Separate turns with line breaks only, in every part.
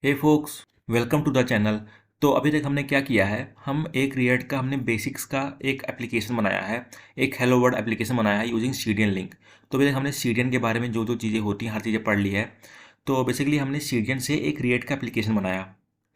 Hey folks, welcome to the channel. तो अभी तक हमने क्या किया है, हम एक रिएक्ट का हमने बेसिक्स का एक एप्लीकेशन बनाया है, एक हेलो वर्ल्ड एप्लीकेशन बनाया है यूजिंग सीडियन लिंक। तो अभी तक हमने सीडियन के बारे में जो जो चीज़ें होती हैं हर चीज़ें पढ़ ली है। तो बेसिकली हमने सीडियन से एक रिएक्ट का एप्लीकेशन बनाया।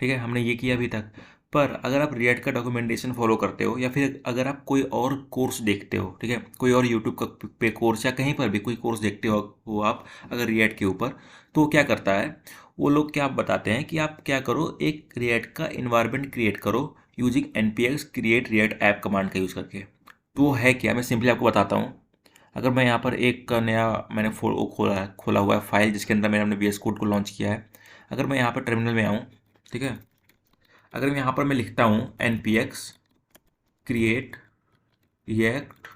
ठीक है, हमने ये किया अभी तक। पर अगर आप रिएक्ट का डॉक्यूमेंटेशन फॉलो करते हो या फिर अगर आप कोई और कोर्स देखते हो, ठीक है, कोई और यूट्यूब का पे कोर्स या कहीं पर भी कोई कोर्स देखते हो आप अगर रिएक्ट के ऊपर, तो वो क्या करता है, वो लोग क्या बताते हैं कि आप क्या करो, एक रिएक्ट का इन्वायरमेंट क्रिएट करो using npx create react app command का यूज़ करके। तो वो है क्या, मैं सिंपली आपको बताता हूँ। अगर मैं यहाँ पर एक नया मैंने खोला हुआ है फाइल जिसके अंदर मैंने अपने VS कोड को लॉन्च किया है। अगर मैं यहाँ पर टर्मिनल में आऊँ, ठीक है, अगर मैं यहाँ पर मैं लिखता हूँ npx क्रिएट रिएक्ट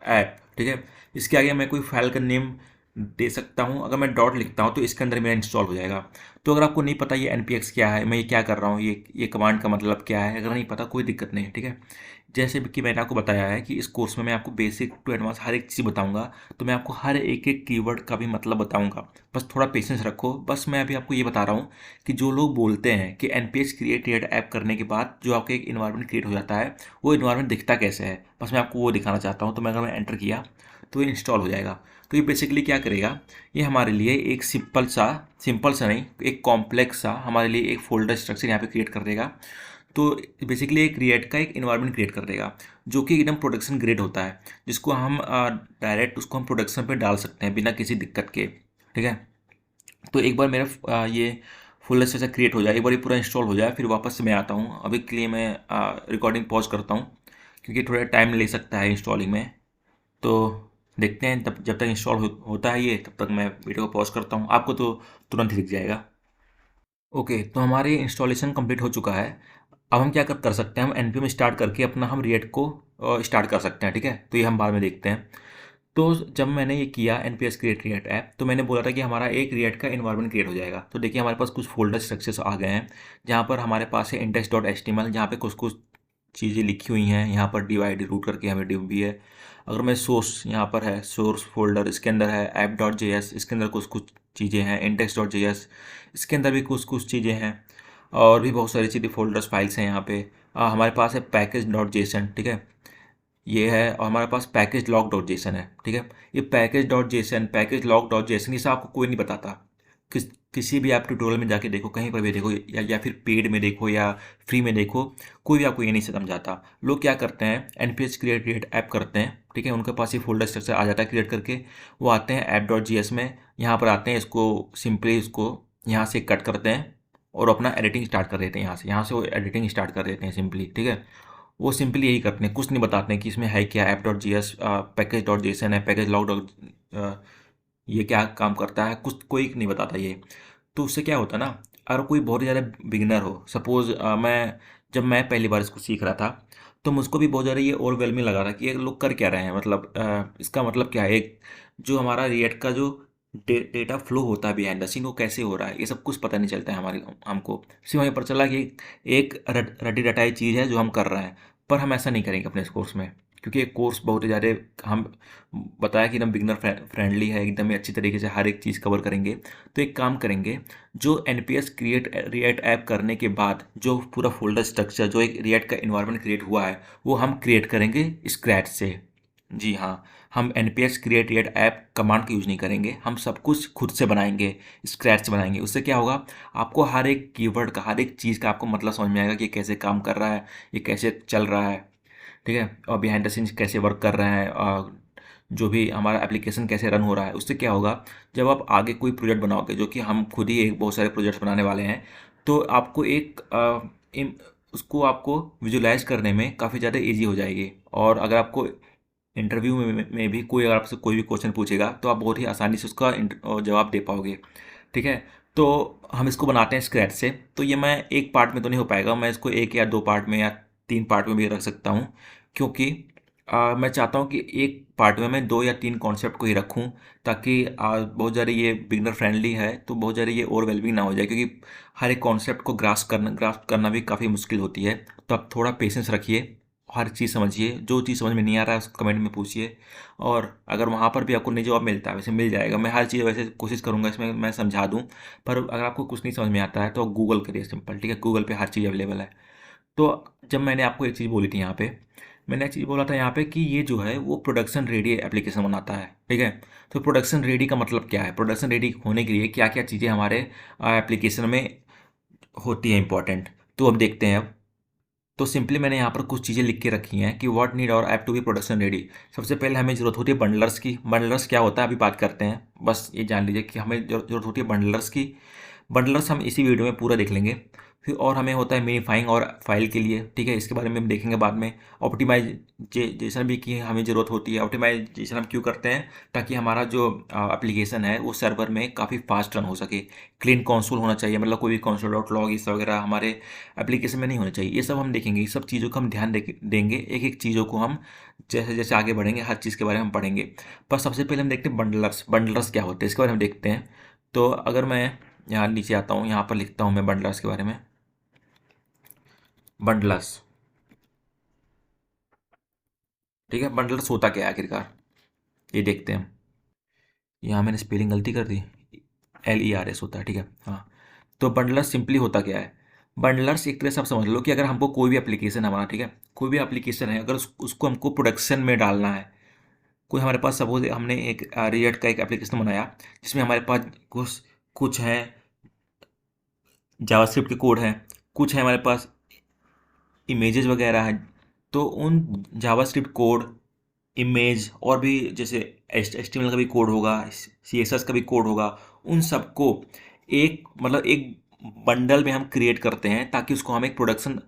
ऐप, ठीक है, इसके आगे मैं कोई फाइल का नेम दे सकता हूँ। अगर मैं डॉट लिखता हूँ तो इसके अंदर मेरा इंस्टॉल हो जाएगा। तो अगर आपको नहीं पता ये npx क्या है, मैं ये क्या कर रहा हूँ, ये कमांड का मतलब क्या है, अगर नहीं पता कोई दिक्कत नहीं है, ठीक है। जैसे कि मैंने आपको बताया है कि इस कोर्स में मैं आपको बेसिक टू एडवांस हर एक चीज़ बताऊंगा। तो मैं आपको हर एक एक कीवर्ड का भी मतलब बताऊंगा, बस थोड़ा पेशेंस रखो। बस मैं अभी आपको ये बता रहा हूँ कि जो लोग बोलते हैं कि npx क्रिएट ऐप करने के बाद जो आपका एक इन्वायरमेंट क्रिएट हो जाता है, वो इन्वायरमेंट दिखता कैसे है, बस मैं आपको वो दिखाना चाहता हूँ। तो मैं अगर मैं एंटर किया तो ये इंस्टॉल हो जाएगा। तो ये बेसिकली क्या करेगा, ये हमारे लिए एक सिंपल सा नहीं, एक कॉम्प्लेक्स सा हमारे लिए एक फोल्डर स्ट्रक्चर यहाँ पे क्रिएट कर देगा। तो बेसिकली एक रिएक्ट का एक इन्वायरमेंट क्रिएट कर देगा जो कि एकदम प्रोडक्शन ग्रेड होता है, जिसको हम डायरेक्ट उसको हम प्रोडक्शन पे डाल सकते हैं बिना किसी दिक्कत के। ठीक है, तो एक बार मेरा ये फुल से क्रिएट हो जाए, एक बार ये पूरा इंस्टॉल हो जाए, फिर वापस से मैं आता हूँ। अभी के लिए मैं रिकॉर्डिंग पॉज करता हूँ क्योंकि थोड़ा टाइम ले सकता है इंस्टॉलिंग में। तो देखते हैं, तब जब तक इंस्टॉल होता है ये, तब तक मैं वीडियो को पॉज करता हूँ। आपको तो तुरंत ही दिख जाएगा। ओके, तो हमारे इंस्टॉलेशन कंप्लीट हो चुका है। अब हम क्या कर सकते हैं, हम npm स्टार्ट करके अपना हम रिएक्ट को स्टार्ट कर सकते हैं। ठीक है, तो ये हम बाद में देखते हैं। तो जब मैंने ये किया npm क्रिएट रिएक्ट ऐप, तो मैंने बोला था कि हमारा एक रिएक्ट का इन्वायरमेंट क्रिएट हो जाएगा। तो देखिए हमारे पास कुछ फोल्डर स्ट्रक्चर्स आ गए हैं, जहाँ पर हमारे पास है index.html, जहाँ पे कुछ कुछ चीज़ें लिखी हुई हैं। यहाँ पर डिवाइड रूट करके हमें div भी है। अगर मैं सोर्स, यहाँ पर है सोर्स फोल्डर, इसके अंदर है app.js, इसके अंदर कुछ कुछ चीज़ें हैं। index.js, इसके अंदर भी कुछ कुछ चीज़ें हैं। और भी बहुत सारी चीज़ें फोल्डर्स फाइल्स हैं यहाँ पे। हमारे पास है पैकेज.json, ठीक है, ये है। और हमारे पास पैकेज लॉग डॉट जेसन है। ठीक है, ये package dot JSON, package log dot JSON, ये सब आपको कोई नहीं बताता। किसी भी आप ट्यूटोरियल में जाके देखो, कहीं पर भी देखो, या फिर पेड में देखो या फ्री में देखो, कोई भी आपको ये नहीं समझाता। लोग क्या करते हैं, npx क्रिएट ऐप करते हैं, ठीक है, उनके पास ये फोल्डर स्ट्रक्चर आ जाता है क्रिएट करके। वो आते हैं ऐप डॉट जी एस में, यहाँ पर आते हैं, इसको सिंपली इसको यहाँ से कट करते हैं और अपना एडिटिंग स्टार्ट कर देते हैं। यहाँ से वो एडिटिंग स्टार्ट कर देते हैं सिंपली। ठीक है, वो सिंपली यही करते हैं, कुछ नहीं बताते हैं कि इसमें है क्या, app dot G S, package dot JSON है, पैकेज लॉग डॉट, ये क्या काम करता है, कुछ कोई नहीं बताता ये। तो उससे क्या होता है ना, अगर कोई बहुत ज़्यादा बिगिनर हो, सपोज जब मैं पहली बार इसको सीख रहा था, तो मुझको भी बहुत ज़्यादा ये ओवरवेलमिंग लगा था कि ये लोग कर क्या रहे हैं, मतलब इसका मतलब क्या है, एक जो हमारा रिएक्ट का जो डेटा फ्लो होता है बिहाइंड द सीन, वो कैसे हो रहा है, ये सब कुछ पता नहीं चलता है हमारे हमको। सिर्फ हमें पता चला कि एक रटी रटाई चीज़ है जो हम कर रहे हैं। पर हम ऐसा नहीं करेंगे अपने इस कोर्स में, क्योंकि एक कोर्स बहुत ही ज़्यादा, हम बताया कि एकदम बिगनर फ्रेंडली है, एकदम ही अच्छी तरीके से हर एक चीज़ कवर करेंगे। तो एक काम करेंगे, जो npx क्रिएट रिएक्ट ऐप करने के बाद जो पूरा फोल्डर स्ट्रक्चर, जो एक रिएक्ट का इन्वायरमेंट क्रिएट हुआ है, वो हम क्रिएट करेंगे स्क्रैच से। जी हाँ, हम npx create react app command का यूज़ नहीं करेंगे, हम सब कुछ खुद से बनाएंगे, स्क्रैच से बनाएंगे। उससे क्या होगा, आपको हर एक कीवर्ड का, हर एक चीज़ का आपको मतलब समझ में आएगा कि ये कैसे काम कर रहा है, ये कैसे चल रहा है। ठीक है, और बिहाइंड द सीन्स कैसे वर्क कर रहे हैं, और जो भी हमारा एप्लीकेशन कैसे रन हो रहा है। उससे क्या होगा, जब आप आगे कोई प्रोजेक्ट बनाओगे, जो कि हम खुद ही एक बहुत सारे प्रोजेक्ट्स बनाने वाले हैं, तो आपको एक उसको आपको विजुलाइज करने में काफ़ी ज़्यादा इजी हो जाएगी। और अगर आपको इंटरव्यू में भी कोई अगर आपसे कोई भी क्वेश्चन पूछेगा, तो आप बहुत ही आसानी से उसका जवाब दे पाओगे। ठीक है, तो हम इसको बनाते हैं स्क्रैच से। तो ये मैं एक पार्ट में तो नहीं हो पाएगा, मैं इसको एक या दो पार्ट में या तीन पार्ट में भी रख सकता हूँ, क्योंकि मैं चाहता हूँ कि एक पार्ट में मैं दो या तीन कॉन्सेप्ट को ही रखूँ, ताकि बहुत ज़्यादा ये बिगनर फ्रेंडली है, तो बहुत ज़्यादा ये ओवरवेलमिंग ना हो जाए, क्योंकि हर एक कॉन्सेप्ट को ग्रास्प करना भी काफ़ी मुश्किल होती है। तो आप थोड़ा पेशेंस रखिए। हर चीज़ समझिए, जो चीज़ समझ में नहीं आ रहा है उसको कमेंट में पूछिए। और अगर वहाँ पर भी आपको नहीं जवाब मिलता है, वैसे मिल जाएगा, मैं हर चीज़ वैसे कोशिश करूँगा इसमें मैं समझा दूँ। पर अगर आपको कुछ नहीं समझ में आता है तो गूगल करिए, सिंपल, ठीक है, गूगल पे हर चीज़ अवेलेबल है। तो जब मैंने आपको एक चीज़ बोली थी यहाँ पे, मैंने एक चीज़ बोला था यहाँ पे कि ये जो है वो प्रोडक्शन रेडी एप्लीकेशन बनाता है, ठीक है। तो प्रोडक्शन रेडी का मतलब क्या है, प्रोडक्शन रेडी होने के लिए क्या क्या चीज़ें हमारे एप्लीकेशन में होती है इंपॉर्टेंट, तो अब देखते हैं। अब तो सिंपली मैंने यहाँ पर कुछ चीज़ें लिख के रखी हैं कि व्हाट नीड और app to be production ready. सबसे पहले हमें ज़रूरत होती है बंडलर्स की। बंडलर्स क्या होता है अभी बात करते हैं, बस ये जान लीजिए कि हमें ज़रूरत होती है बंडलर्स की। बंडलर्स हम इसी वीडियो में पूरा देख लेंगे। फिर और हमें होता है मिनीफाइंग और फाइल के लिए, ठीक है, इसके बारे में हम देखेंगे बाद में। ऑप्टिमाइजेशन भी की हमें ज़रूरत होती है। ऑप्टिमाइजेशन हम क्यों करते हैं, ताकि हमारा जो एप्लीकेशन है वो सर्वर में काफ़ी फास्ट रन हो सके। क्लीन कंसोल होना चाहिए, मतलब कोई भी कंसोल डॉट लॉग इस वगैरह हमारे एप्लीकेशन में नहीं होने चाहिए। ये सब हम देखेंगे, ये सब चीज़ों का हम ध्यान देंगे, एक एक चीज़ों को हम जैसे जैसे आगे बढ़ेंगे हर चीज़ के बारे में हम पढ़ेंगे। पर सबसे पहले हम देखते हैं बंडलर्स। बंडलर्स क्या होते हैं इसके बारे में देखते हैं। तो अगर मैं यहाँ नीचे आता हूँ, यहाँ पर लिखता हूँ मैं बंडलर्स के बारे में। बंडलर्स, ठीक है, बंडलर्स होता क्या है आखिरकार, ये देखते हैं हम। यहाँ मैंने स्पेलिंग गलती कर दी, LERS होता है, ठीक है, हाँ। तो बंडलर्स सिंपली होता क्या है, बंडलर्स एक तरह से आप समझ लो कि अगर हमको कोई भी एप्लीकेशन हमारा, ठीक है, कोई भी एप्लीकेशन है, अगर उसको हमको प्रोडक्शन में डालना है। कोई हमारे पास सपोज हमने एक रिएक्ट का एक एप्लीकेशन बनाया जिसमें हमारे पास कुछ कुछ है जावास्क्रिप्ट के कोड हैं, कुछ है हमारे पास इमेजेस वगैरह हैं। तो उन जावास्क्रिप्ट कोड, इमेज और भी जैसे HTML का भी कोड होगा, CSS का भी कोड होगा, उन सबको एक मतलब एक बंडल में हम क्रिएट करते हैं ताकि उसको हम एक प्रोडक्शन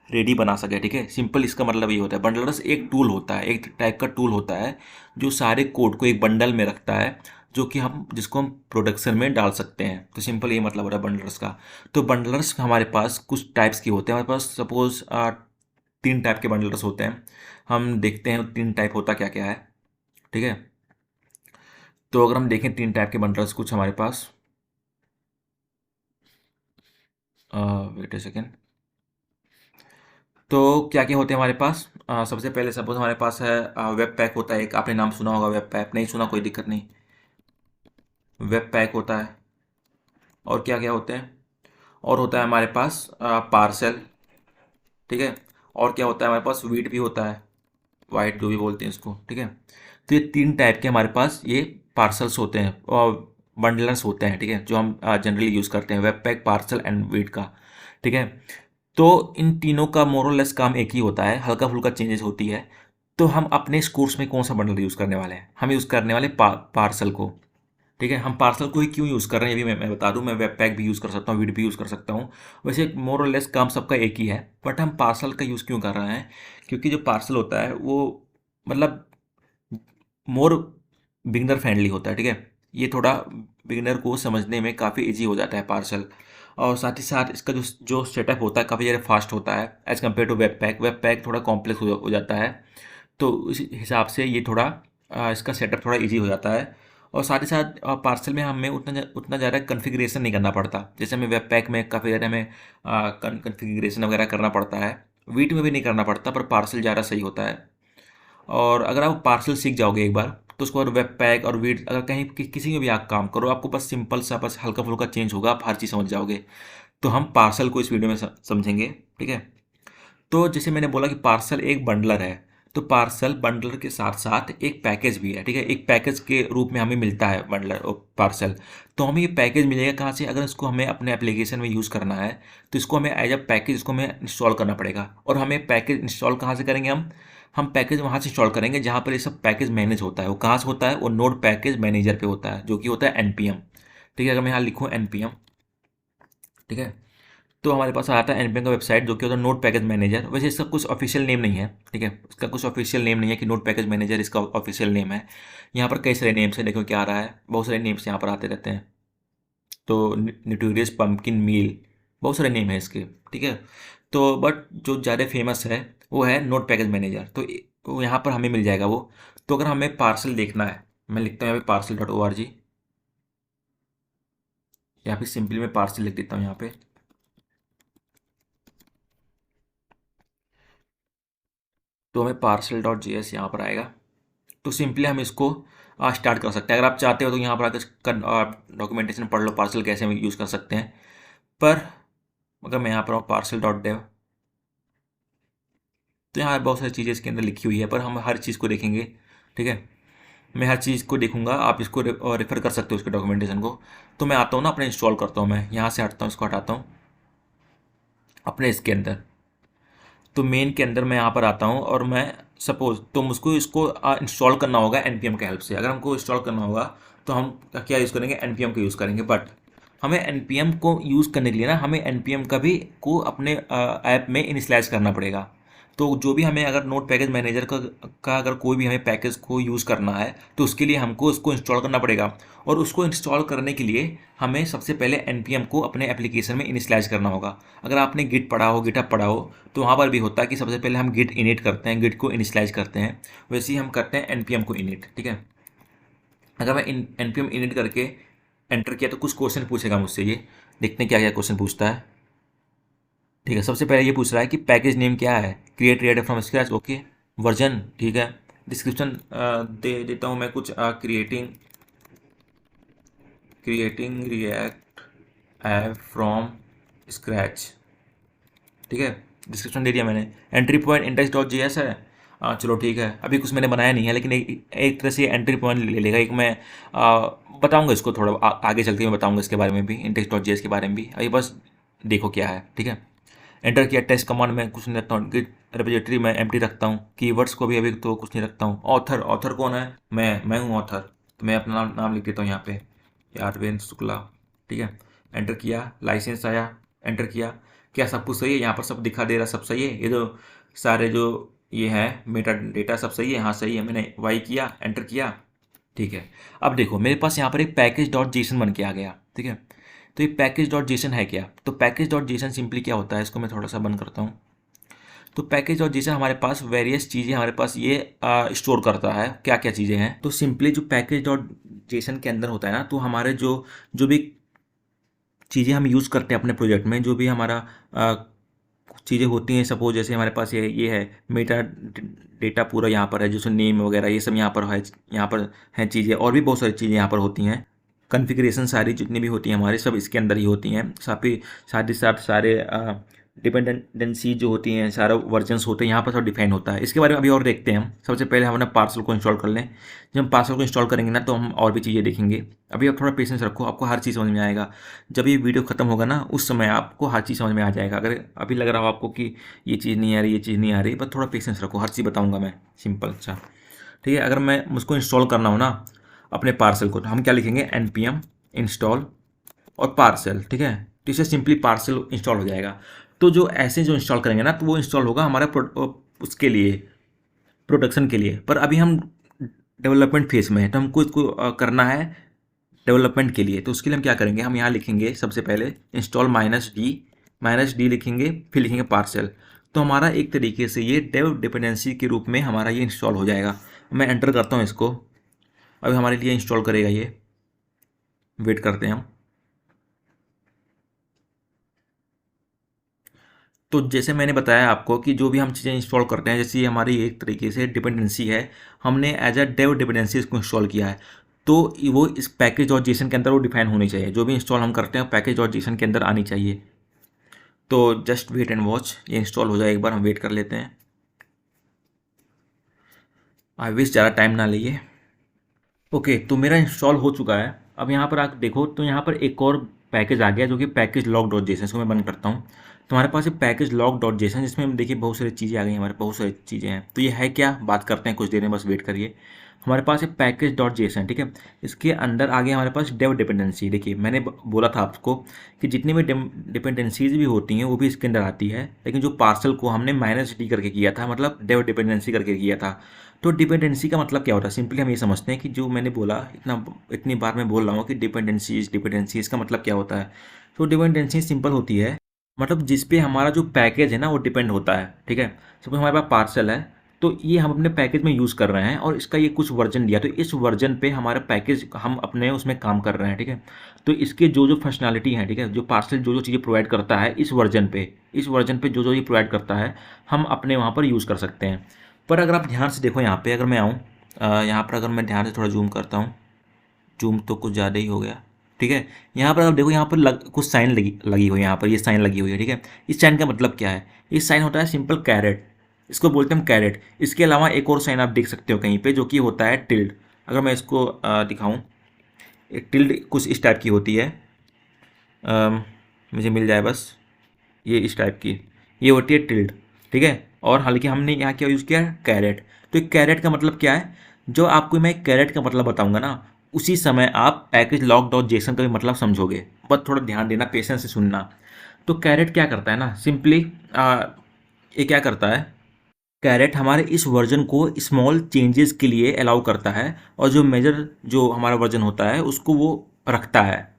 रेडी बना सके, ठीक है। सिंपल इसका मतलब ये होता है। बंडलर्स एक टूल होता है, एक टाइप का टूल होता है जो सारे कोड को एक बंडल में रखता है, जो कि हम जिसको हम प्रोडक्शन में डाल सकते हैं। तो सिंपल ये मतलब होता है बंडलर्स का। तो बंडलर्स हमारे पास कुछ टाइप्स के होते हैं। हमारे पास सपोज 3 टाइप के बंडलर्स होते हैं। हम देखते हैं 3 टाइप होता क्या क्या है, ठीक है। तो अगर हम देखें 3 टाइप के बंडलर्स कुछ हमारे पास, वेट अ सेकेंड। तो क्या क्या होते हैं हमारे पास, सबसे पहले सपोज हमारे पास है वेब पैक होता है एक, आपने नाम सुना होगा वेब पैक, नहीं सुना कोई दिक्कत नहीं। वेब पैक होता है। और क्या क्या होते हैं, और होता है हमारे पास पार्सल, ठीक है। और क्या होता है हमारे पास, वीट भी होता है, वाइट जो भी बोलते हैं इसको, ठीक है। तो ये 3 टाइप के हमारे पास ये पार्सल्स होते हैं और बंडलर्स होते हैं, ठीक है, जो हम जनरली यूज़ करते हैं, Webpack, Parcel and Vite का, ठीक है। तो इन तीनों का मोरलेस काम एक ही होता है, हल्का फुल्का चेंजेस होती है। तो हम अपने इस कोर्स में कौन सा बंडल यूज़ करने वाले हैं, हम यूज़ करने वाले पार्सल को, ठीक है। हम पार्सल को ही क्यों यूज़ कर रहे हैं ये भी मैं बता दूं। मैं वेब पैक भी यूज़ कर सकता हूँ, वीड भी यूज़ कर सकता हूँ। वैसे मोर और लेस काम सबका एक ही है, बट हम पार्सल का यूज़ क्यों कर रहे हैं, क्योंकि जो पार्सल होता है वो मतलब मोर बिगनर फ्रेंडली होता है, ठीक है। ये थोड़ा बिगनर को समझने में काफ़ी इजी हो जाता है पार्सल। और साथ ही साथ इसका जो जो सेटअप होता है काफ़ी ज़्यादा फास्ट होता है as compare to Webpack. Webpack थोड़ा कॉम्प्लेक्स हो जाता है। तो इस हिसाब से ये थोड़ा इसका सेटअप थोड़ा इजी हो जाता है। और साथ ही साथ पार्सल में हमें उतना ज़्यादा कॉन्फ़िगरेशन नहीं करना पड़ता, जैसे हमें वेब पैक में काफ़ी ज़्यादा हमें कॉन्फ़िगरेशन वगैरह करना पड़ता है। वीट में भी नहीं करना पड़ता, पर पार्सल ज़्यादा सही होता है। और अगर आप पार्सल सीख जाओगे एक बार, तो उसके बाद वेब पैक और वीट अगर कहीं किसी में भी आप काम करो, आपको बस सिंपल सा बस हल्का फुल्का चेंज होगा, आप हर चीज़ समझ जाओगे। तो हम पार्सल को इस वीडियो में समझेंगे, ठीक है। तो जैसे मैंने बोला कि पार्सल एक बंडलर है, तो पार्सल बंडलर के साथ साथ एक पैकेज भी है, ठीक है। एक पैकेज के रूप में हमें मिलता है बंडलर और पार्सल। तो हमें ये पैकेज मिलेगा कहाँ से, अगर इसको हमें अपने एप्लीकेशन में यूज़ करना है तो इसको हमें एज अ पैकेज इसको हमें इंस्टॉल करना पड़ेगा। और हमें पैकेज इंस्टॉल कहाँ से करेंगे, हम पैकेज वहाँ से इंस्टॉल करेंगे जहाँ पर ये सब पैकेज मैनेज होता है। वो कहाँ से होता है, वो नोड पैकेज मैनेजर पे होता है, जो कि होता है NPM, ठीक है। अगर मैं यहाँ लिखूँ NPM, ठीक है, तो हमारे पास आता है एनपीएम का वेबसाइट, जो कि होता है नोट पैकेज मैनेजर। वैसे इसका कुछ ऑफिशियल नेम नहीं है, ठीक है, इसका कुछ ऑफिशियल नेम नहीं है कि नोट पैकेज मैनेजर इसका ऑफिशियल नेम है। यहाँ पर कई सारे नेम्स हैं, देखो क्या आ रहा है, बहुत सारे नेम्स यहाँ पर आते रहते हैं। तो न्यूटोरियस पम्पकिन मील, बहुत सारे नेम है इसके, ठीक है। तो बट जो ज़्यादा फेमस है वो है नोट पैकेज मैनेजर। तो वो यहाँ पर हमें मिल जाएगा वो। तो अगर हमें पार्सल देखना है, मैं लिखता हूँ यहाँ पे parcel.org, या फिर सिंपली मैं पार्सल लिख देता हूँ यहाँ पे। तो हमें पार्सल डॉट JS यहाँ पर आएगा। तो सिंपली हम इसको स्टार्ट कर सकते हैं। अगर आप चाहते हो तो यहाँ पर आकर डॉक्यूमेंटेशन पढ़ लो, पार्सल कैसे हम यूज़ कर सकते हैं। पर अगर मैं यहाँ पर पार्सल डॉट डेव, तो यहाँ बहुत सारी चीज़ें इसके अंदर लिखी हुई है, पर हम हर चीज़ को देखेंगे। ठीक है, मैं हर चीज़ को देखूंगा, आप इसको रेफर कर सकते हो उसके डॉक्यूमेंटेशन को। तो मैं आता हूँ ना, अपने इंस्टॉल करता हूँ, मैं यहाँ से हटता हूँ, इसको हटाता हूँ अपने इसके अंदर। तो मेन के अंदर मैं यहाँ पर आता हूँ और मैं सपोज तो मुझको इसको इंस्टॉल करना होगा npm के हेल्प से। अगर हमको इंस्टॉल करना होगा तो हम क्या यूज़ करेंगे, npm को यूज़ करेंगे। बट हमें npm को यूज़ करने के लिए ना हमें npm का भी को अपने ऐप में इनिशियलाइज करना पड़ेगा। तो जो भी हमें अगर नोट पैकेज मैनेजर का अगर कोई भी हमें पैकेज को यूज़ करना है तो उसके लिए हमको उसको इंस्टॉल करना पड़ेगा। और उसको इंस्टॉल करने के लिए हमें सबसे पहले npm को अपने एप्लीकेशन में इनिशियलाइज करना होगा। अगर आपने गिट पढ़ा हो, गिटहब पढ़ा हो, तो वहाँ पर भी होता है कि सबसे पहले हम गिट इनिट करते हैं, गिट को इनिशियलाइज करते हैं। वैसे ही हम करते हैं npm को इनिट। ठीक है, अगर मैं npm इनिट करके एंटर किया तो कुछ क्वेश्चन पूछेगा मुझसे। ये देखते हैं क्या क्या क्वेश्चन पूछता है। ठीक है, सबसे पहले ये पूछ रहा है कि पैकेज नेम क्या है, create react from scratch. Okay, version, ठीक है, डिस्क्रिप्शन दे देता हूँ मैं कुछ, creating react app from scratch. ठीक है, डिस्क्रिप्शन दे दिया मैंने। Entry point index dot JS है। चलो ठीक है, अभी कुछ मैंने बनाया नहीं है, लेकिन एक तरह से एंट्री पॉइंट ले लेगा। एक मैं बताऊंगा इसको थोड़ा आगे चल के, मैं बताऊंगा इसके बारे में भी, इंडेक्स डॉट JS के बारे में भी। अभी बस देखो क्या है। ठीक है, एंटर किया, टेस्ट कमांड में कुछ नहीं रखता हूँ, गिट रेपोजिटरी में एम्प्टी रखता हूँ, कीवर्ड्स को भी अभी तो कुछ नहीं रखता हूँ। ऑथर कौन है, मैं हूँ ऑथर, तो मैं अपना नाम लिख देता हूँ यहाँ पे, यादवेंद्र शुक्ला। ठीक है, एंटर किया, लाइसेंस आया, एंटर किया, क्या सब कुछ सही है, यहाँ पर सब दिखा दे रहा, सब सही है। ये जो सारे जो ये है मेटा डेटा सब सही है, हाँ सही है। मैंने वाई किया, एंटर किया। ठीक है, अब देखो मेरे पास यहाँ पर एक पैकेज डॉट जेसन बन के आ गया। ठीक है, तो ये पैकेज डॉट जेसन है क्या, तो पैकेज डॉट जेसन सिंपली क्या होता है, इसको मैं थोड़ा सा बंद करता हूँ। तो पैकेज डॉट जेसन हमारे पास वेरियस चीज़ें हमारे पास ये स्टोर करता है। क्या क्या चीज़ें हैं, तो सिंपली जो पैकेज डॉट जेसन के अंदर होता है ना, तो हमारे जो जो भी चीज़ें हम यूज़ करते हैं अपने प्रोजेक्ट में, जो भी हमारा चीज़ें होती हैं, सपोज जैसे हमारे पास ये है मेटा डेटा पूरा यहाँ पर है, जैसे नेम वगैरह ये सब यहाँ पर है, यहाँ पर हैं चीज़ें, और भी बहुत सारी चीज़ें यहाँ पर होती हैं। कॉन्फ़िगरेशन सारी जितनी भी होती हैं हमारी, सब इसके अंदर ही होती हैं। साथ ही साथ सारे डिपेंडेंसी जो होती हैं, सारा वर्जन्स होते हैं, यहाँ पर सब डिफाइन होता है। इसके बारे में अभी और देखते हैं हम। सबसे पहले हम अपना पार्सल को इंस्टॉल कर लें। जब हम पार्सल को इंस्टॉल करेंगे ना, तो हम और भी चीज़ें देखेंगे। अभी आप थोड़ा पेशेंस रखो, आपको हर चीज़ समझ में आएगा। जब ये वीडियो खत्म होगा ना, उस समय आपको हर चीज़ समझ में आ जाएगा। अगर अभी लग रहा हो आपको कि ये चीज़ नहीं आ रही, ये चीज़ नहीं आ रही, बस थोड़ा पेशेंस रखो, हर चीज़ बताऊँगा मैं सिंपल। अच्छा ठीक है, अगर मैं मुझको इंस्टॉल करना हो ना अपने पार्सल को, तो हम क्या लिखेंगे, npm इंस्टॉल और पार्सल। ठीक है, तो इससे सिंपली पार्सल इंस्टॉल हो जाएगा। तो जो ऐसे जो इंस्टॉल करेंगे ना, तो वो इंस्टॉल होगा हमारा उसके लिए, प्रोडक्शन के लिए। पर अभी हम डेवलपमेंट फेज में है, तो हमको इसको करना है डेवलपमेंट के लिए। तो उसके लिए हम क्या करेंगे, हम यहाँ लिखेंगे सबसे पहले इंस्टॉल -d लिखेंगे, फिर लिखेंगे पार्सल। तो हमारा एक तरीके से ये डेव डिपेंडेंसी के रूप में हमारा ये इंस्टॉल हो जाएगा। मैं एंटर करता हूँ इसको, अभी हमारे लिए इंस्टॉल करेगा ये, वेट करते हैं हम। तो जैसे मैंने बताया आपको कि जो भी हम चीज़ें इंस्टॉल करते हैं, जैसे ये हमारी एक तरीके से डिपेंडेंसी है, हमने एज अ डेव डिपेंडेंसी इसको इंस्टॉल किया है। तो वो इस पैकेज डॉट जेसन के अंदर वो डिफाइन होनी चाहिए। जो भी इंस्टॉल हम करते हैं पैकेज डॉट जेसन के अंदर आनी चाहिए। तो जस्ट वेट एंड वॉच, ये इंस्टॉल हो जाए एक बार, हम वेट कर लेते हैं। आई विश ज़्यादा टाइम ना लिए। ओके, तो मेरा इंस्टॉल हो चुका है। अब यहाँ पर आप देखो तो यहाँ पर एक और पैकेज आ गया, जो कि पैकेज लॉग डॉट जेसन। इसको मैं बंद करता हूँ। तो हमारे पास ये पैकेज लॉग डॉट जेसन, जिसमें देखिए बहुत सारी चीज़ें आ गई, हमारे बहुत सारी चीज़ें हैं। तो ये है क्या, बात करते हैं कुछ देर में, बस वेट करिए। हमारे पास है पैकेज डॉट जेसन। ठीक है, इसके अंदर आ गया हमारे पास डेव डिपेंडेंसी। देखिए मैंने बोला था आपको कि जितनी भी डिपेंडेंसीज भी होती हैं वो भी इसके अंदर आती है, लेकिन जो पार्सल को हमने -d करके किया था, मतलब डेव डिपेंडेंसी करके किया था। तो डिपेंडेंसी का मतलब क्या होता है, सिंपली हम ये समझते हैं कि जो मैंने बोला, इतनी बार मैं बोल रहा हूँ कि डिपेंडेंसी इसका मतलब क्या होता है। तो डिपेंडेंसी सिंपल होती है, मतलब जिस पे हमारा जो पैकेज है ना वो डिपेंड होता है। ठीक है, सपोज हमारे पास पार्सल है, तो ये हम अपने पैकेज में यूज़ कर रहे हैं और इसका ये कुछ वर्जन दिया, तो इस वर्जन पे हमारा पैकेज हम अपने उसमें काम कर रहे हैं। ठीक है, तो इसके जो जो फंक्शनैलिटी है, ठीक है, जो पार्सल जो जो चीज़ें प्रोवाइड करता है इस वर्जन पे जो जो ये प्रोवाइड करता है, हम अपने वहाँ पर यूज़ कर सकते हैं। पर अगर आप ध्यान से देखो यहाँ पे, अगर मैं आऊँ यहाँ पर, अगर मैं ध्यान से थोड़ा जूम करता हूँ, जूम तो कुछ ज़्यादा ही हो गया, ठीक है। यहाँ पर आप देखो, यहाँ पर कुछ साइन लगी लगी हुई है, यहाँ पर ये साइन लगी हुई है, ठीक है। इस साइन का मतलब क्या है? इस साइन होता है सिंपल कैरेट, इसको बोलते हैं हम कैरेट। इसके अलावा एक और साइन आप देख सकते हो कहीं पे, जो कि होता है टिल्ड। अगर मैं इसको दिखाऊं, एक टिल्ड कुछ इस टाइप की होती है, मुझे मिल जाए बस, ये इस टाइप की, ये होती है टिल्ड, ठीक है। और हालांकि हमने यहाँ क्या यूज़ किया है? कैरेट। तो एक कैरेट का मतलब क्या है? जो आपको मैं कैरेट का मतलब बताऊंगा ना, उसी समय आप पैकेज लॉक डॉट जेसन का भी मतलब समझोगे। बस थोड़ा ध्यान देना, पेशेंस से सुनना। तो कैरेट क्या करता है ना, सिंपली ये क्या करता है, कैरेट हमारे इस वर्जन को स्मॉल चेंजेस के लिए अलाउ करता है, और जो मेजर जो हमारा वर्जन होता है उसको वो रखता है।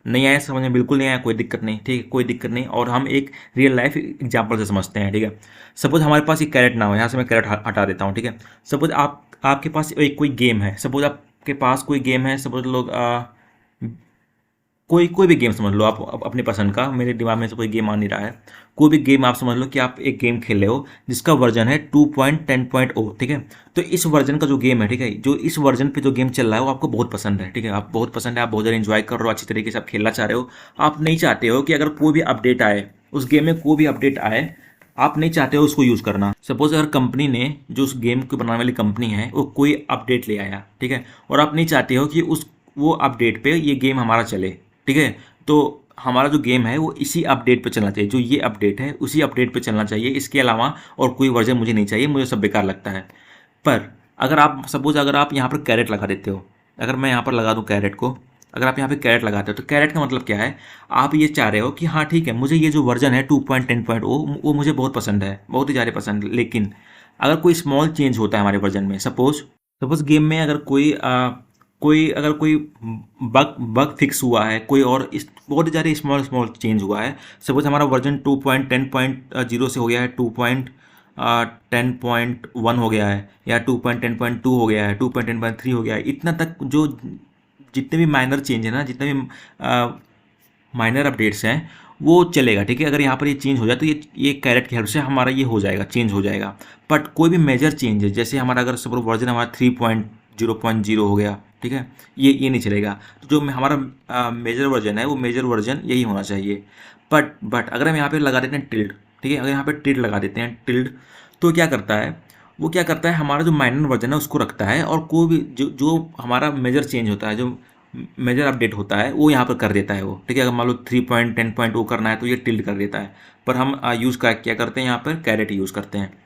नहीं आया समझ में? बिल्कुल नहीं आया, कोई दिक्कत नहीं, ठीक है, कोई दिक्कत नहीं। और हम एक रियल लाइफ एग्जांपल से समझते हैं, ठीक है। सपोज हमारे पास एक कैरेट ना हो, यहाँ से मैं कैरेट हटा देता हूँ, ठीक है। सपोज आपके पास एक कोई गेम है, सपोज आपके पास कोई गेम है, सपोज लोग कोई कोई भी गेम समझ लो आप अपने पसंद का, मेरे दिमाग में से कोई गेम आ नहीं रहा है। कोई भी गेम आप समझ लो कि आप एक गेम खेल रहे हो जिसका वर्जन है 2.10.0, ठीक है। तो इस वर्जन का जो गेम है, ठीक है, जो इस वर्जन पे जो गेम चल रहा है वो आपको बहुत पसंद है, ठीक है, आप बहुत पसंद है, आप बहुत ज़्यादा इंजॉय कर रहे हो, अच्छी तरीके से आप खेलना चाह रहे हो। आप नहीं चाहते हो कि अगर कोई भी अपडेट आए, उस गेम में कोई भी अपडेट आए, आप नहीं चाहते हो उसको यूज़ करना। सपोज अगर कंपनी ने, जो उस गेम को बनाने वाली कंपनी है, वो कोई अपडेट ले आया, ठीक है, और आप नहीं चाहते हो कि उस वो अपडेट पे ये गेम हमारा चले, ठीक है। तो हमारा जो गेम है वो इसी अपडेट पे चलना चाहिए, जो ये अपडेट है उसी अपडेट पे चलना चाहिए, इसके अलावा और कोई वर्जन मुझे नहीं चाहिए, मुझे सब बेकार लगता है। पर अगर आप सपोज, अगर आप यहाँ पर कैरेट लगा देते हो, अगर मैं यहाँ पर लगा दूँ कैरेट को, अगर आप यहाँ पे कैरेट लगाते हो, तो कैरेट का मतलब क्या है? आप ये चाह रहे हो कि हाँ ठीक है, मुझे ये जो वर्जन है 2.10.0 वो मुझे बहुत पसंद है, बहुत ही ज़्यादा पसंद है। लेकिन अगर कोई स्मॉल चेंज होता है हमारे वर्जन में, सपोज सपोज गेम में अगर कोई बग बग फिक्स हुआ है, कोई और इस बहुत ही ज़्यादा स्मॉल स्मॉल चेंज हुआ है। सपोज हमारा वर्जन 2.10.0 से हो गया है 2.10.1 हो गया है, या 2.10.2 हो गया है, 2.10.3 हो गया है, इतना तक जो जितने भी माइनर चेंज है ना, जितने भी माइनर अपडेट्स हैं, वो चलेगा, ठीक है। अगर यहाँ पर ये चेंज हो जाए तो ये कैरेट की हेल्प से हमारा ये हो जाएगा, चेंज हो जाएगा। बट कोई भी मेजर चेंज है, जैसे हमारा अगर सपोज वर्जन हमारा 3.0.0 हो गया, ठीक है, ये नहीं चलेगा। तो जो हमारा मेजर वर्जन है, वो मेजर वर्जन यही होना चाहिए। बट अगर हम यहाँ पे लगा देते हैं टिल्ड, ठीक है, अगर यहाँ पे टिल्ड लगा देते हैं, टिल्ड, तो क्या करता है? वो क्या करता है, हमारा जो माइनर वर्जन है उसको रखता है, और कोई भी जो हमारा मेजर चेंज होता है, जो मेजर अपडेट होता है, वो यहाँ पर कर देता है वो, ठीक है। अगर मान लो 3.10.0 करना है तो ये टिल्ड कर देता है। पर हम यूज़ क्या करते हैं, यहाँ पर कैरेट यूज़ करते हैं।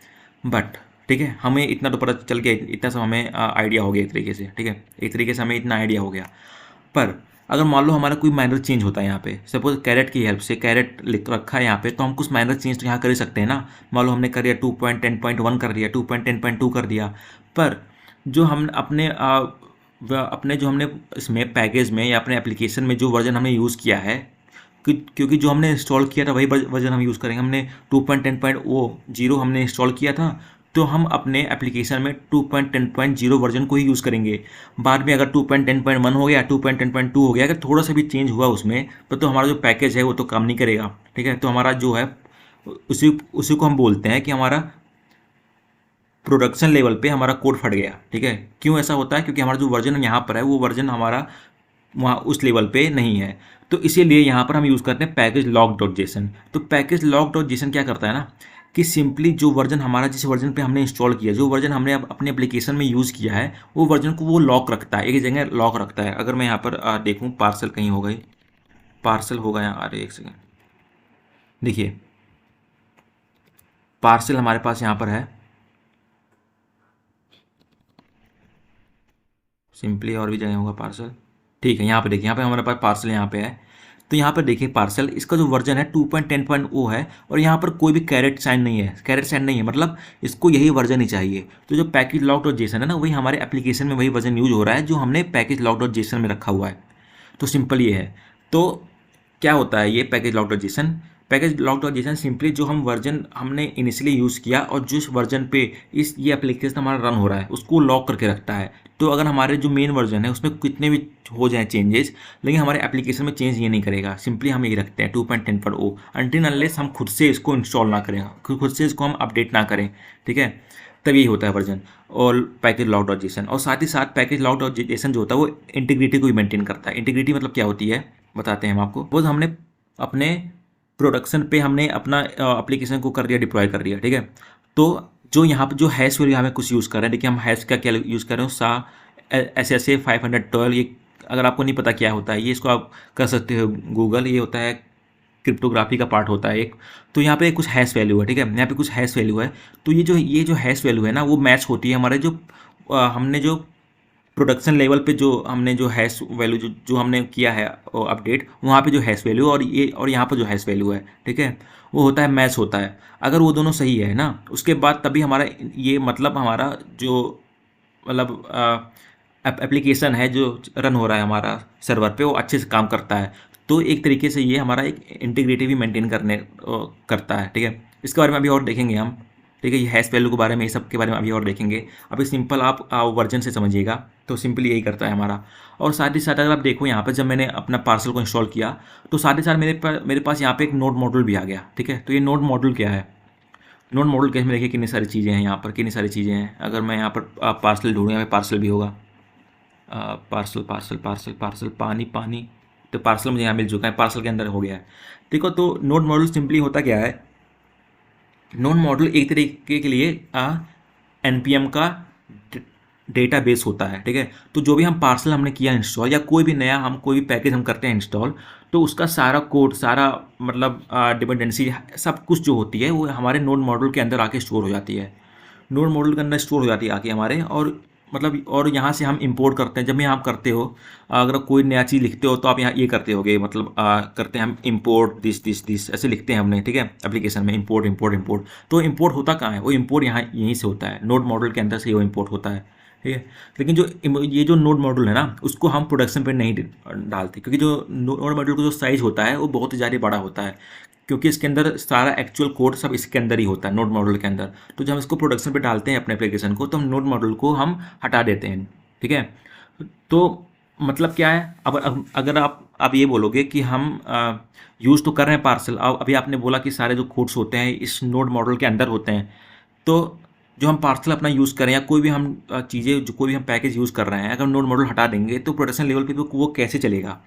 बट ठीक है, हमें इतना तो पता चल गया, इतना सब हमें आइडिया हो गया एक तरीके से, ठीक है, एक तरीके से हमें इतना आइडिया हो गया। पर अगर मान लो हमारा कोई माइनर चेंज होता है यहाँ पे, सपोज कैरेट की हेल्प से, कैरेट लिख रखा है यहाँ पे, तो हम कुछ माइनर चेंज तो यहाँ कर ही सकते हैं ना। मान लो हमने कर दिया 2.10.1 कर दिया, 2.10.2 कर दिया। पर जो हम अपने जो हमने इसमें पैकेज में या अपने एप्लीकेशन में जो वर्जन हमने यूज़ किया है, क्योंकि जो हमने इंस्टॉल किया था वही वर्जन हम यूज़ करेंगे। हमने 2.10.0 हमने इंस्टॉल किया था, तो हम अपने एप्लीकेशन में 2.10.0 वर्जन को ही यूज़ करेंगे। बाद में अगर 2.10.1 हो गया, 2.10.2 हो गया, अगर थोड़ा सा भी चेंज हुआ उसमें, तो हमारा जो पैकेज है वो तो काम नहीं करेगा, ठीक है। तो हमारा जो है उसी उसी को हम बोलते हैं कि हमारा प्रोडक्शन लेवल पे हमारा कोड फट गया, ठीक है। क्यों ऐसा होता है? क्योंकि हमारा जो वर्जन यहाँ पर है वो वर्जन हमारा वहाँ उस लेवल पे नहीं है। तो इसीलिए यहाँ पर हम यूज़ करते हैं पैकेज लॉक डॉट जेसन। तो पैकेज लॉक डॉट जेसन क्या करता है ना, कि सिंपली जो वर्जन हमारा, जिस वर्जन पे हमने इंस्टॉल किया, जो वर्जन हमने अपने एप्लीकेशन में यूज़ किया है, वो वर्जन को वो लॉक रखता है, एक जगह लॉक रखता है। अगर मैं यहाँ पर देखूँ, पार्सल कहीं हो गई, पार्सल होगा यहाँ, अरे एक सेकेंड, देखिए पार्सल हमारे पास यहाँ पर है सिंपली, और भी जगह होगा पार्सल, ठीक है। यहाँ पे देखिए, यहाँ पे हमारे पास पार्सल यहाँ पे है। तो यहाँ पर देखिए पार्सल, इसका जो वर्जन है 2.10.0 है, और यहाँ पर कोई भी कैरेट साइन नहीं है, कैरेट साइन नहीं है, मतलब इसको यही वर्जन ही चाहिए। तो जो पैकेज लॉक डॉट जेसन है ना, वही हमारे एप्लीकेशन में वही वर्जन यूज हो रहा है जो हमने पैकेज लॉक डॉट जेसन में रखा हुआ है। तो सिंपल ये है। तो क्या होता है ये package lock dot JSON? Package lock dot JSON simply जो हम वर्जन हमने इनिशियली यूज़ किया और जिस वर्जन पे ये एप्लीकेशन हमारा रन हो रहा है उसको लॉक करके रखता है। तो अगर हमारे जो मेन वर्जन है उसमें कितने भी हो जाए चेंजेस, लेकिन हमारे एप्लीकेशन में चेंज ये नहीं करेगा। सिंपली हम यही रखते हैं 2.10.0 अनटिल अनलेस हम खुद से इसको इंस्टॉल ना करें, खुद से इसको हम अपडेट ना करें, ठीक है। तब यही होता है वर्जन और पैकेज लॉक डॉट जेसन। और साथ ही साथ पैकेज लॉक डॉट जेसन जो होता है वो इंटीग्रिटी को भी मेंटेन करता है। इंटीग्रिटी मतलब क्या होती है बताते हैं हम आपको। वो हमने अपने प्रोडक्शन पे हमने अपना एप्लीकेशन को कर दिया, डिप्लॉय कर दिया, ठीक है। तो जो यहाँ पे जो हैश वैल्यू हमें कुछ यूज़ कर रहे हैं, देखिए हम हैश का क्या यूज़ कर रहे हो, SSA 512। ये अगर आपको नहीं पता क्या होता है, ये इसको आप कर सकते हो गूगल, ये होता है क्रिप्टोग्राफी का पार्ट होता है एक। तो यहाँ पे कुछ हैश वैल्यू है, ठीक है, यहाँ पे कुछ हैश वैल्यू है। तो ये जो हैश वैल्यू है ना, वो मैच होती है हमारे जो हमने जो प्रोडक्शन लेवल पे जो हमने जो हैश वैल्यू जो हमने किया है अपडेट, वहाँ पे जो हैश वैल्यू और यहाँ पर जो हैश वैल्यू है, ठीक है, वो होता है मैच होता है। अगर वो दोनों सही है ना, उसके बाद तभी हमारा ये मतलब हमारा जो मतलब एप्लीकेशन है जो रन हो रहा है हमारा सर्वर पे, वो अच्छे से काम करता है। तो एक तरीके से ये हमारा एक इंटीग्रिटी भी मेंटेन करता है, ठीक है। इसके बारे में अभी और देखेंगे हम, ठीक है, ये हैश वैल्यू के बारे में, ये सब के बारे में अभी और देखेंगे। अभी सिंपल आप वर्जन से समझिएगा, तो सिंपल यही करता है हमारा। और साथ ही साथ अगर आप देखो यहाँ पर जब मैंने अपना पार्सल को इंस्टॉल किया, तो साथ ही साथ मेरे पास यहाँ पे एक नोड मॉड्यूल भी आ गया, ठीक है। तो ये नोड मॉड्यूल क्या है, नोड मॉड्यूल केस में देखिए कितनी सारी चीज़ें हैं यहाँ पर, कितनी सारी चीज़ें हैं। अगर मैं यहाँ पर पार्सल ढूंढूँ, यहाँ पे पार्सल भी होगा, पार्सल पार्सल पार्सल पार्सल पानी पानी, तो पार्सल मुझे यहाँ मिल चुका है, पार्सल के अंदर हो गया है। देखो तो नोड मॉड्यूल सिंपली होता क्या है, नोड मॉड्यूल एक तरीके के लिए NPM का डेटा बेस होता है, ठीक है। तो जो भी हम पार्सल हमने किया इंस्टॉल, या कोई भी नया हम कोई भी पैकेज हम करते हैं इंस्टॉल, तो उसका सारा कोड, सारा मतलब डिपेंडेंसी, सब कुछ जो होती है वो हमारे नोड मॉड्यूल के अंदर आके स्टोर हो जाती है, नोड मॉड्यूल के अंदर स्टोर हो जाती है आके हमारे। और मतलब और यहाँ से हम इंपोर्ट करते हैं। जब भी आप करते हो, अगर कोई नया चीज़ लिखते हो तो आप यहाँ ये करते होगे, मतलब करते हैं हम इंपोर्ट दिस ऐसे लिखते हैं हमने, ठीक है, एप्लीकेशन में इंपोर्ट इंपोर्ट इंपोर्ट। तो इंपोर्ट होता कहाँ है, वो इंपोर्ट यहाँ यहीं से होता है, नोड मॉड्यूल के अंदर से वो इंपोर्ट होता है, ठीक है। लेकिन ये जो नोड मॉड्यूल है ना, उसको हम प्रोडक्शन पे नहीं डालते, क्योंकि जो नोड मॉड्यूल का जो साइज़ होता है वो बहुत ही ज़्यादा बड़ा होता है, क्योंकि इसके अंदर सारा एक्चुअल कोड सब इसके अंदर ही होता है, नोड मॉड्यूल के अंदर। तो जब हम इसको प्रोडक्शन पे डालते हैं अपने एप्लीकेशन को, तो हम नोड मॉड्यूल को हम हटा देते हैं, ठीक है। तो मतलब क्या है, अब अगर आप ये बोलोगे कि हम यूज़ तो कर रहे हैं पार्सल, अभी आपने बोला कि सारे जो कोड्स होते हैं इस नोड मॉड्यूल के अंदर होते हैं, तो जो हम पार्सल अपना यूज़ करें या कोई भी हम चीज़ें, जो कोई भी हम पैकेज यूज़ कर रहे हैं, अगर नोड मॉड्यूल हटा देंगे तो प्रोडक्शन लेवल पे वो कैसे चलेगा।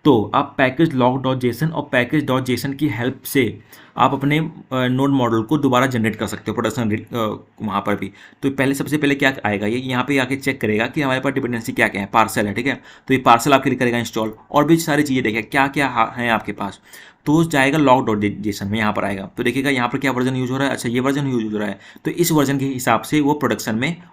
तो आप पैकेज लॉक डॉट जेसन और पैकेज डॉट जेसन की हेल्प से आप अपने नोड मॉडल को दोबारा जनरेट कर सकते हो प्रोडक्शन वहाँ पर भी। तो पहले सबसे पहले क्या आएगा, ये यहाँ पे आके चेक करेगा कि हमारे पास डिपेंडेंसी क्या क्या है, पार्सल है, ठीक है। तो ये पार्सल आपके लिए करेगा इंस्टॉल, और भी सारी चीज़ें देखेगा क्या क्या है आपके पास। तो जाएगा लॉक डॉट जेसन में, यहाँ पर आएगा तो देखिएगा यहाँ पर क्या वर्जन यूज हो रहा है, अच्छा ये वर्जन यूज हो रहा है, तो इस वर्जन के हिसाब से वो प्रोडक्शन में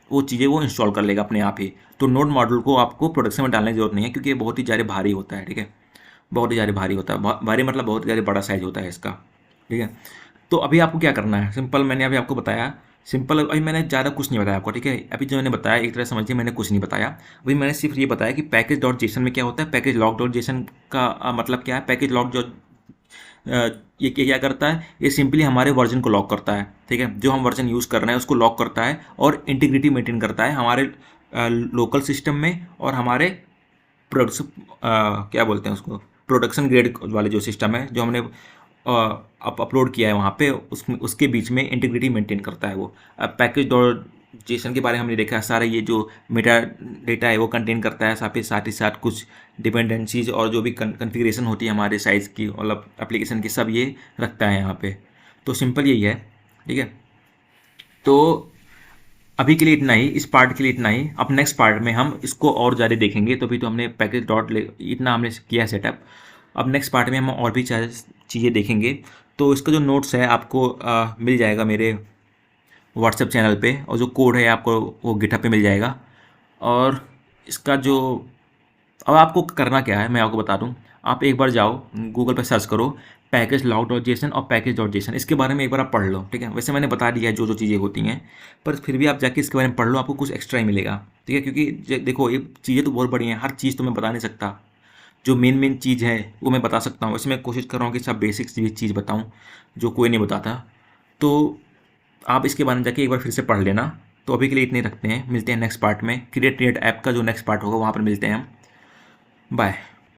वो चीज़ें वो इंस्टॉल कर लेगा अपने आप ही। तो नोड मॉड्यूल को आपको प्रोडक्शन में डालने की जरूरत नहीं है, क्योंकि ये बहुत ही ज़्यादा भारी होता है, ठीक है, बहुत ही ज़्यादा भारी होता है, भारी मतलब बहुत ज़्यादा बड़ा साइज होता है इसका, ठीक है। तो अभी आपको क्या करना है, सिंपल मैंने अभी आपको बताया, सिंपल अभी मैंने ज़्यादा कुछ नहीं बताया आपको, ठीक है। अभी जो मैंने बताया एक तरह समझिए मैंने कुछ नहीं बताया, अभी मैंने सिर्फ ये बताया कि पैकेज डॉट जेसन में क्या होता है, पैकेज लॉक डॉट जेसन का मतलब क्या है। पैकेज लॉक जो ये क्या करता है, ये सिंपली हमारे वर्जन को लॉक करता है, ठीक है, जो हम वर्जन यूज़ कर रहे हैं उसको लॉक करता है और इंटीग्रिटी मेंटेन करता है हमारे लोकल सिस्टम में और हमारे प्रोडक्शन क्या बोलते हैं उसको, प्रोडक्शन ग्रेड वाले जो सिस्टम है जो हमने अपलोड किया है वहाँ पे, उसके बीच में इंटीग्रिटी मेंटेन करता है वो। पैकेज डॉट जेसन के बारे में हमने देखा है, सारे ये जो मेटा डेटा है वो कंटेन करता है, साथ ही साथ कुछ डिपेंडेंसीज और जो भी कन्फिग्रेशन होती है हमारे साइज़ की मतलब एप्लीकेशन की, सब ये रखता है यहाँ पे। तो सिंपल यही है, ठीक है। तो अभी के लिए इतना ही, इस पार्ट के लिए इतना ही। अब नेक्स्ट पार्ट में हम इसको और ज़्यादा देखेंगे। तो अभी तो हमने पैकेज डॉट इतना हमने किया सेटअप, अब नेक्स्ट पार्ट में हम और भी चीज़ें देखेंगे। तो इसका जो नोट्स है आपको मिल जाएगा मेरे व्हाट्सएप चैनल पे, और जो कोड है आपको वो गिटहब पे मिल जाएगा। और इसका जो अब आपको करना क्या है मैं आपको बता दूं, आप एक बार जाओ गूगल पे सर्च करो पैकेज लॉक डॉट जेसन और पैकेज डॉट जेसन, इसके बारे में एक बार आप पढ़ लो, ठीक है। वैसे मैंने बता दिया है जो जो चीज़ें होती हैं, पर फिर भी आप जाके इसके बारे में पढ़ लो, आपको कुछ एक्स्ट्रा ही मिलेगा, ठीक है। क्योंकि देखो ये चीज़ें तो बहुत बड़ी हैं, हर चीज़ तो मैं बता नहीं सकता, जो मेन चीज़ है वो मैं बता सकता हूँ। वैसे मैं कोशिश कर रहा हूँ कि सब बेसिक चीज़ बताऊँ जो कोई नहीं बताता। तो आप इसके बारे में जाके एक बार फिर से पढ़ लेना। तो अभी के लिए इतने रखते हैं, मिलते हैं नेक्स्ट पार्ट में, क्रिएट ऐप का जो नेक्स्ट पार्ट होगा वहाँ पर मिलते हैं हम। बाय।